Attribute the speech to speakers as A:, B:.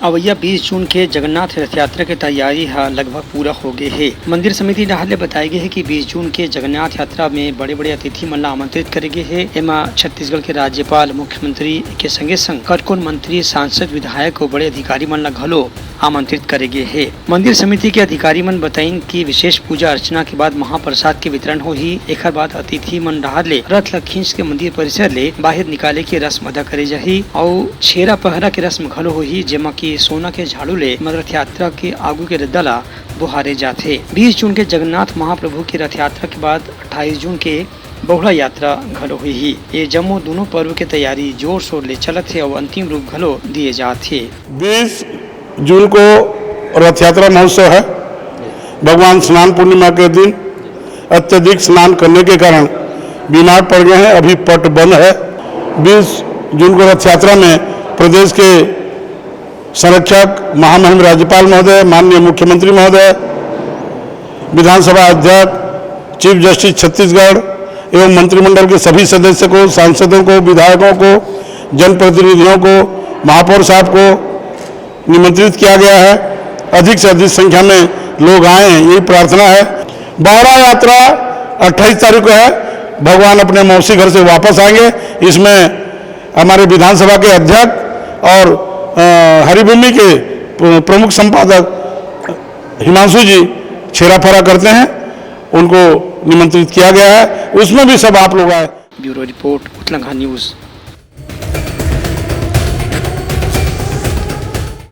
A: अवैया 20 जून के जगन्नाथ रथ यात्रा की तैयारी लगभग पूरा हो गई है। मंदिर समिति डाहर ले बताई गई है कि 20 जून के जगन्नाथ यात्रा में बड़े बड़े अतिथि मन ला आमंत्रित करे गए है। एमा छत्तीसगढ़ के राज्यपाल, मुख्यमंत्री के संगे संग कतकोन मंत्री, सांसद, विधायक और बड़े अधिकारी मन ला घलो आमंत्रित करे गए है। मंदिर समिति के अधिकारी मन बताइन कि विशेष पूजा अर्चना के बाद महाप्रसाद के वितरण होही। एकर बाद अतिथि मन डाहर ले रथ ला खींच के मंदिर परिसर ले बाहर निकाले के रस्म अदा करे जाही और छेरा पहरा के रस्म घलो होही, जेमा की सोना के झाड़ू ले रथ यात्रा के आगू के रद्दा ला बुहारे जाथे। 20 जून के जगन्नाथ महाप्रभु की रथ यात्रा के बाद 28 जून के बहुड़ा यात्रा घलो हुई। ये जम्मो दोनों पर्व के तैयारी जोर शोर ले चलत है और अंतिम रूप घलो दिए जाते।
B: 20 जून को रथ यात्रा महोत्सव है। भगवान स्नान पूर्णिमा के दिन अत्यधिक स्नान करने के कारण बीमार पड़ गए हैं, अभी पट बंद है। 20 जून को रथ यात्रा में प्रदेश के संरक्षक महामहिम राज्यपाल महोदय, माननीय मुख्यमंत्री महोदय, विधानसभा अध्यक्ष, चीफ जस्टिस छत्तीसगढ़ एवं मंत्रिमंडल के सभी सदस्यों को, सांसदों को, विधायकों को, जनप्रतिनिधियों को, महापौर साहब को निमंत्रित किया गया है। अधिक से अधिक संख्या में लोग आए, यही प्रार्थना है। बहुड़ा यात्रा 28 तारीख को है। भगवान अपने मौसी घर से वापस आएंगे। इसमें हमारे विधानसभा के अध्यक्ष और हरिभूमि के प्रमुख संपादक हिमांशु जी छेरा फरा करते हैं, उनको निमंत्रित किया गया है। उसमें भी सब आप लोग आए।
A: Bureau report, Uttarakhand news.